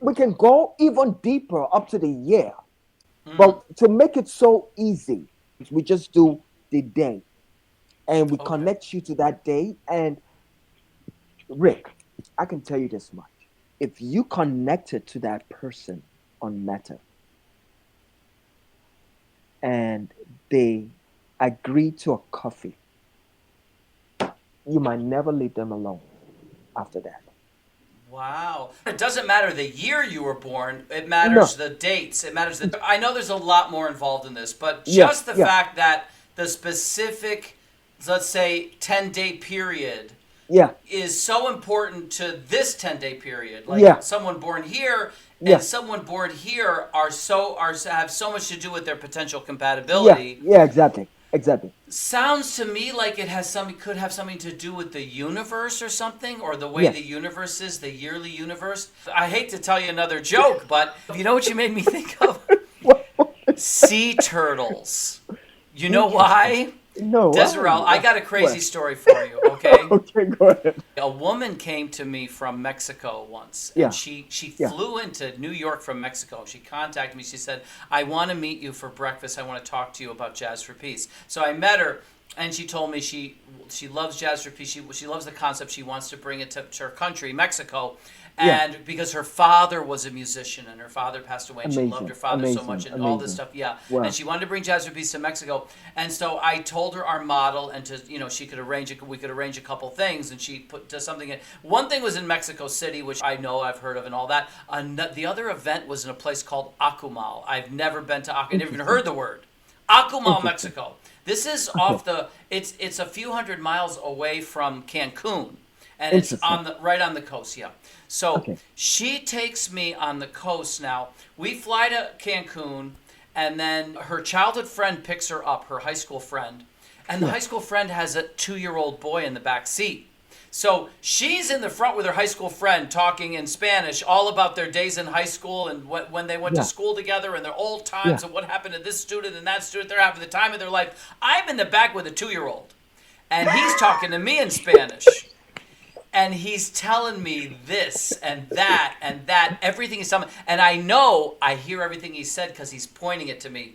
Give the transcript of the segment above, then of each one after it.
we can go even deeper up to the year. Mm, But to make it so easy, we just do the day and we okay. connect you to that day. And Rick, I can tell you this much. If you connected to that person on Meta and they agree to a coffee, you might never leave them alone after that. Wow. It doesn't matter the year you were born, it No, matters the dates. It matters the. I know there's a lot more involved in this, but yeah, just the yeah, fact that the specific, let's say, 10-day period yeah, is so important to this 10-day period. Like yeah, someone born here and yeah, someone born here are have so much to do with their potential yeah, compatibility. yeah, exactly, exactly. Sounds to me like it has some could have something to do with the universe or something, or the way the Yes. universe is, the yearly universe. I hate to tell you another joke, but you know what you made me think of? Sea turtles. You know Interesting. why? No, Desirel, I why? got a crazy What? story for you, okay? Okay, go ahead. A woman came to me from Mexico once, and Yeah, she yeah, flew into New York from Mexico. She contacted me. She said, "I want to meet you for breakfast. I want to talk to you about Jazz for Peace." So I met her, and she told me she loves Jazz for Peace. She loves the concept. She wants to bring it to her country, Mexico. yeah. And because her father was a musician and her father passed away and she loved her Amazing, father so much amazing, and all this amazing. stuff, yeah. And Wow. she wanted to bring Jazz for Peace to Mexico. And so I told her our model and to, she could arrange it, we could arrange a couple things and she put to something in. One thing was in Mexico City, which I know I've heard of and all that. The other event was in a place called Akumal. I've never been to Akumal, I never even Interesting, heard the word. Akumal, interesting. Mexico. This is Okay, off it's a few hundred miles away from Cancun, and it's interesting. on the right on the coast. Yeah. So Okay, she takes me on the coast now. We fly to Cancun, and then her childhood friend picks her up, her high school friend, and the yeah, high school friend has a 2-year-old boy in the back seat. So she's in the front with her high school friend talking in Spanish all about their days in high school and when they went to yeah, school together and their old times yeah. and what happened to this student and that student. They're having the time of their life. I'm in the back with a 2-year-old, and he's talking to me in Spanish. And he's telling me this and that and that, everything he's telling me. And I hear everything he said because he's pointing it to me.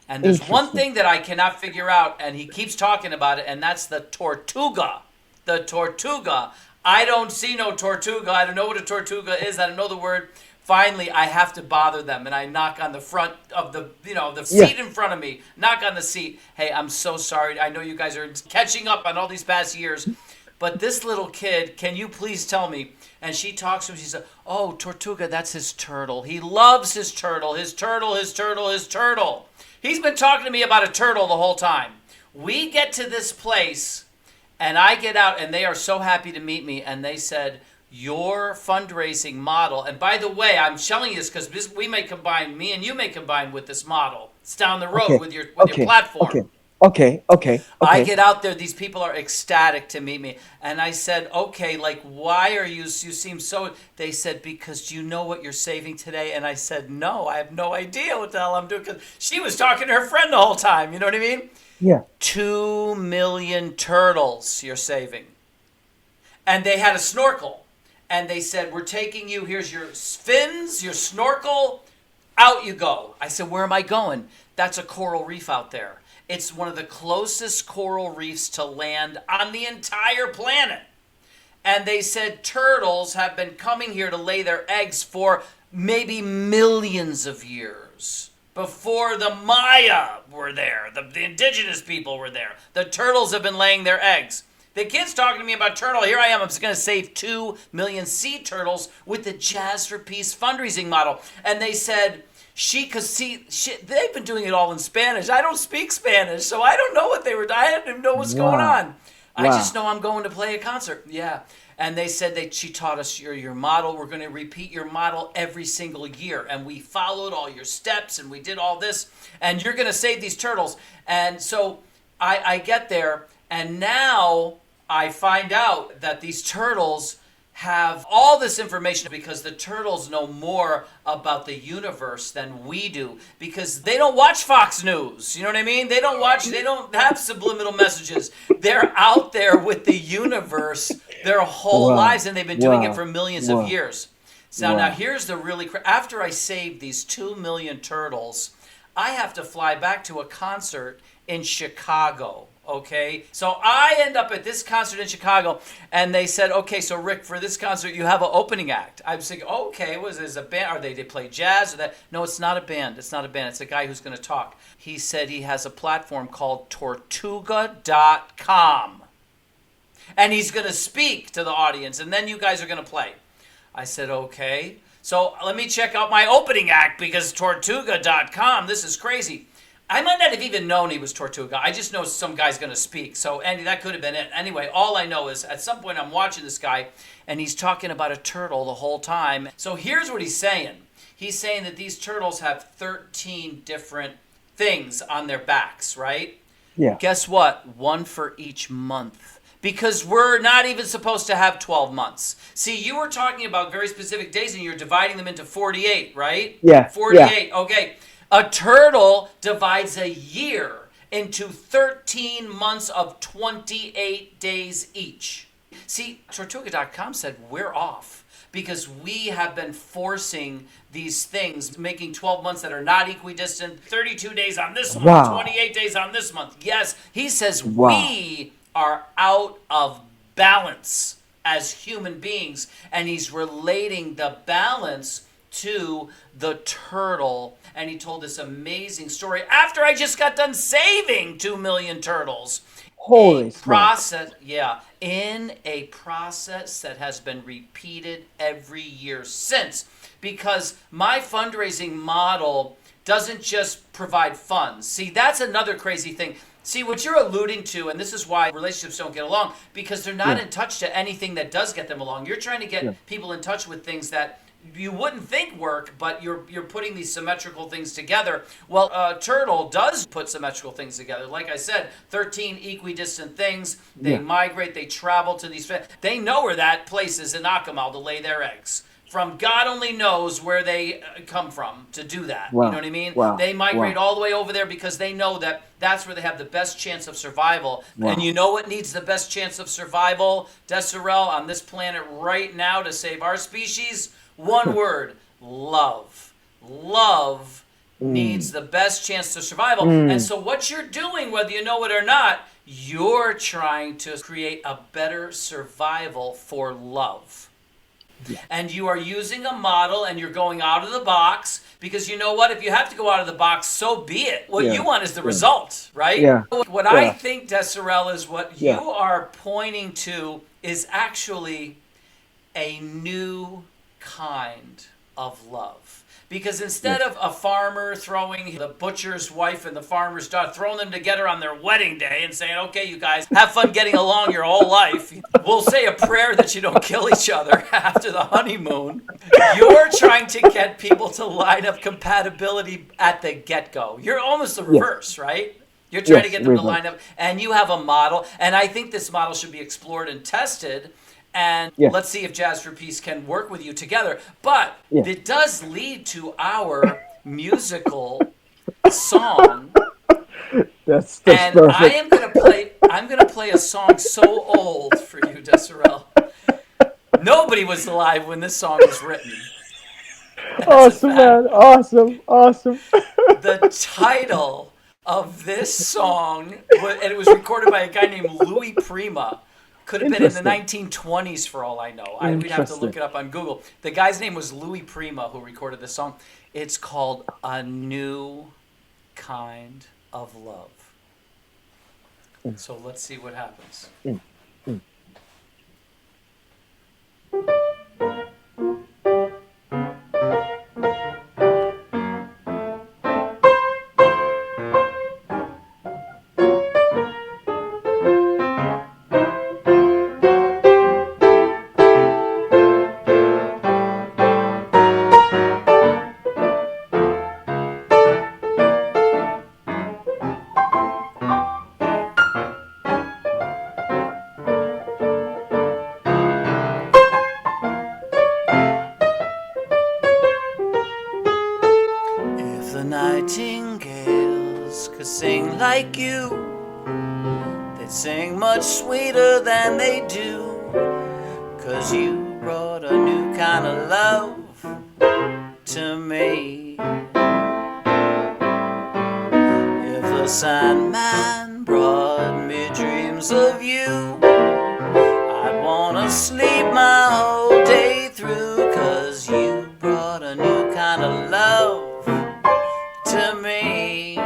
And there's one Interesting. thing that I cannot figure out, and he keeps talking about it, and that's the tortuga. The tortuga. I don't see no tortuga. I don't know what a tortuga is. I don't know the word. Finally, I have to bother them, and I knock on the front of the Yeah, seat in front of me. Knock on the seat. Hey, I'm so sorry. I know you guys are catching up on all these past years, but this little kid, can you please tell me? And she talks to him. She said, "Oh, Tortuga, that's his turtle. He loves his turtle. His turtle. His turtle. His turtle." He's been talking to me about a turtle the whole time. We get to this place, and I get out, and they are so happy to meet me. And they said, "Your fundraising model." And by the way, I'm telling you this because we may combine, me and you may combine with this model. It's down the road okay, with your okay, platform. okay, okay, okay, I okay. get out there, these people are ecstatic to meet me. And I said, "Okay, like, why are you seem so," they said, "Because do you know what you're saving today?" And I said, "No, I have no idea what the hell I'm doing." Because she was talking to her friend the whole time, you know what I mean? Yeah. 2 million turtles you're saving. And they had a snorkel. And they said, "We're taking you, here's your fins, your snorkel, out you go." I said, "Where am I going?" "That's a coral reef out there. It's one of the closest coral reefs to land on the entire planet." And they said turtles have been coming here to lay their eggs for maybe millions of years. Before the Maya were there, the indigenous people were there. The turtles have been laying their eggs. The kid's talking to me about turtle. Here I am. I'm just going to save 2 million sea turtles with the Jazz for Peace fundraising model. And they said, they've been doing it all in Spanish. I don't speak Spanish, so I don't know what they were. I didn't even know what's going Wow. on. I just Wow. know I'm going to play a concert. Yeah. And they said she taught us your model. We're going to repeat your model every single year. And we followed all your steps and we did all this. And you're going to save these turtles. And so I get there, and now I find out that these turtles have all this information because the turtles know more about the universe than we do because they don't watch Fox News. You know what I mean? They don't have subliminal messages. They're out there with the universe their whole Wow. lives, and they've been doing it Wow. for millions of Wow. years. So now Wow. here's the really after I save these 2 million turtles, I have to fly back to a concert in Chicago. Okay, so I end up at this concert in Chicago, and they said, "Okay, so Rick, for this concert, you have an opening act." I was thinking, "Okay, was this a band? Are they play jazz or that?" No, it's not a band. It's not a band. It's a guy who's going to talk. He said he has a platform called Tortuga.com, and he's going to speak to the audience, and then you guys are going to play. I said, "Okay." So let me check out my opening act because Tortuga.com, this is crazy. I might not have even known he was Tortuga. I just know some guy's going to speak. So, Andy, that could have been it. Anyway, all I know is at some point I'm watching this guy, and he's talking about a turtle the whole time. So here's what he's saying. He's saying that these turtles have 13 different things on their backs, right? Yeah. Guess what? One for each month. Because we're not even supposed to have 12 months. See, you were talking about very specific days, and you're dividing them into 48, right? Yeah. 48, okay. A turtle divides a year into 13 months of 28 days each. See, Tortuga.com said we're off because we have been forcing these things, making 12 months that are not equidistant, 32 days on this month, Wow. 28 days on this month. Yes, he says Wow. we are out of balance as human beings, and he's relating the balance to the turtle. And he told this amazing story after I just got done saving 2 million turtles. Holy smokes. Process, yeah, in a process that has been repeated every year since. Because my fundraising model doesn't just provide funds. See, that's another crazy thing. See, what you're alluding to, and this is why relationships don't get along, because they're not in touch to anything that does get them along. You're trying to get people in touch with things that you wouldn't think work, but you're putting these symmetrical things together. Well, a turtle does put symmetrical things together. Like I said, 13 equidistant things. They migrate, they travel to these. They know where that place is in Akumal to lay their eggs. From God only knows where they come from to do that. Wow. You know what I mean? Wow. They migrate Wow. all the way over there because they know that that's where they have the best chance of survival. Wow. And you know what needs the best chance of survival, Desirel, on this planet right now to save our species? One word: love. Love needs the best chance to survival. And so what you're doing, whether you know it or not, you're trying to create a better survival for love. Yeah. And you are using a model, and you're going out of the box, because you know what? If you have to go out of the box, so be it. What you want is the result, right? Yeah. What I think, Desirel, is what Yeah. you are pointing to is actually a new kind of love. Because instead of a farmer throwing the butcher's wife and the farmer's daughter, throwing them together on their wedding day and saying, "Okay, you guys, have fun getting along your whole life. We'll say a prayer that you don't kill each other after the honeymoon." You're trying to get people to line up compatibility at the get-go. You're almost the reverse, right? You're trying to get them to line up, and you have a model, and I think this model should be explored and tested. And let's see if Jazz for Peace can work with you together. But it does lead to our musical song. That's and perfect. I'm gonna play a song so old for you, Desirel. Nobody was alive when this song was written. Awesome, man. Awesome. Awesome. The title of this song, and it was recorded by a guy named Louis Prima. Could have been in the 1920s for all I know. We'd have to look it up on Google. The guy's name was Louis Prima, who recorded this song. It's called A New Kind of Love. So let's see what happens. If the nightingales could sing like you, they'd sing much sweeter than they do. 'Cause you brought a new kind of love to me. If the Sandman brought me dreams of you, I'd wanna sleep my whole day through, 'cause you brought a new kind of love to me.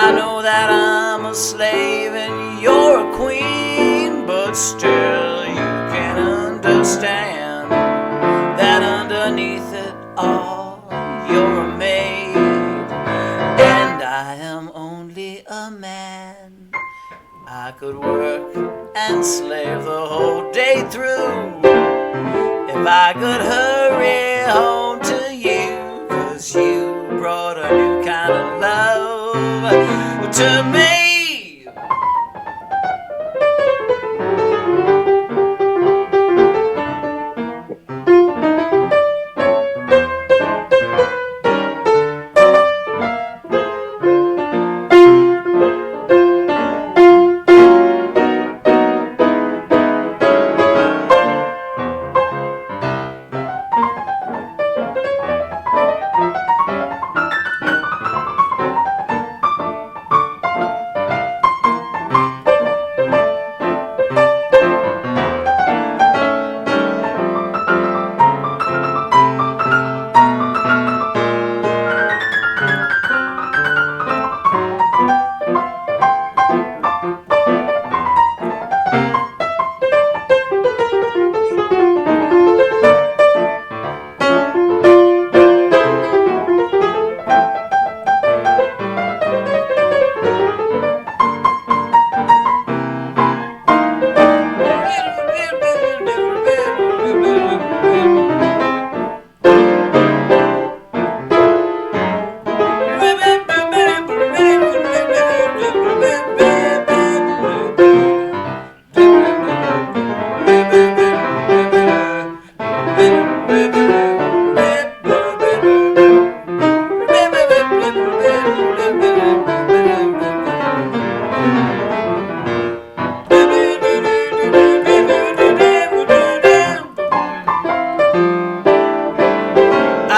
I know that I'm a slave and you're a queen, but still you can understand that underneath it all you're a maid, and I am only a man. I could work and slave the whole day through if I could hurry home to you, 'cause you brought a new kind of love to me.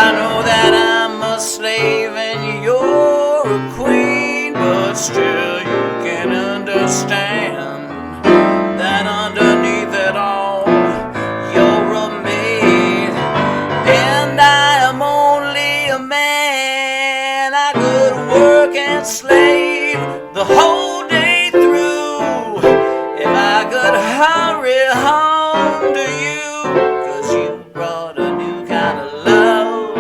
I know that I'm a slave and you're a queen, but still you can understand that underneath it all you're a maid, and I am only a man. I could work and slave the whole day through if I could hurry home to you, 'cause you brought a new kind of love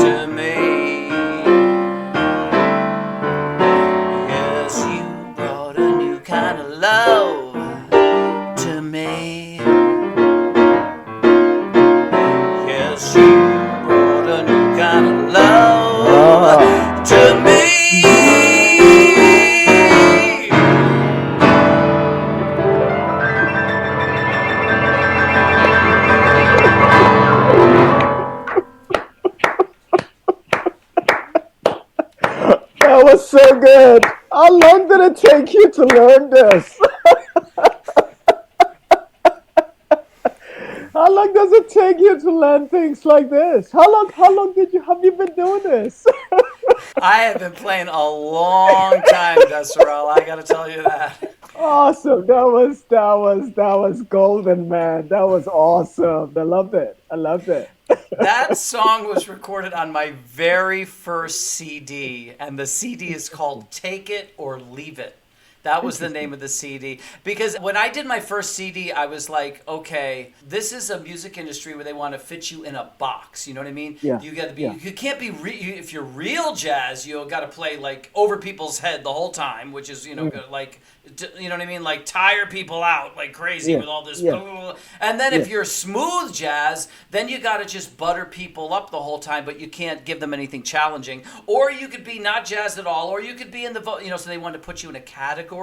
to me. Yes, you brought a new kind of love to me. Yes, you brought a new kind of love to me. That was so good. How long did it take you to learn this? How long does it take you to learn things like this? How long did you have you been doing this? I have been playing a long time, Desirel. I got to tell you that. Awesome. That was golden, man. That was awesome. I loved it. I loved it. That song was recorded on my very first CD, and the CD is called Take It or Leave It. That was the name Interesting. of the CD. Because when I did my first CD, I was like, okay, this is a music industry where they want to fit you in a box. You know what I mean? Yeah. You got to be. Yeah. You can't be. If you're real jazz, you got to play like over people's head the whole time, which is Mm. like, you know what I mean? Like tire people out like crazy Yeah. with all this. Yeah. Blah, blah, blah. And then if Yeah. you're smooth jazz, then you got to just butter people up the whole time, but you can't give them anything challenging. Or you could be not jazz at all, or you could be in the so they wanted to put you in a category.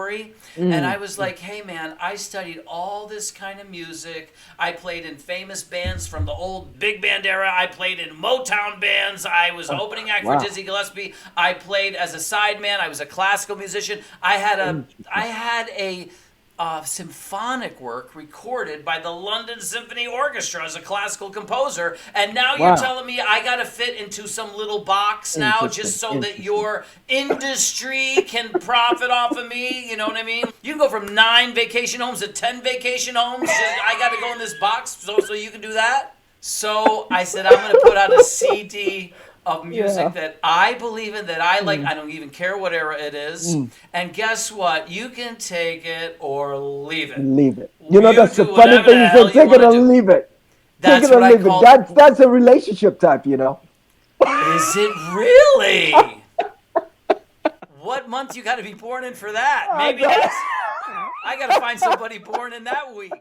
And I Mm. was like, hey man, I studied all this kind of music. I played in famous bands from the old big band era. I played in Motown bands. I was Oh, opening act for wow. Dizzy Gillespie. I played as a sideman. I was a classical musician. I had Interesting. a symphonic work recorded by the London Symphony Orchestra as a classical composer, and now you're Wow. telling me I got to fit into some little box now just Interesting. so that Interesting. your industry can profit off of me? You know what I mean? You can go from 9 vacation homes to 10 vacation homes. I got to go in this box so you can do that? So I said, I'm going to put out a CD of music Yeah. that I believe in, that I like. Mm, I don't even care what era it is. mm. And guess what? You can take it or leave it. Leave it. You That's the do funny whatever the thing. You hell said, you take it want to or do. leave it. Take That's it or what I leave it. call. That's a relationship type. Is it really? What month you got to be born in for that? I Maybe got that's. I got to find somebody born in that week.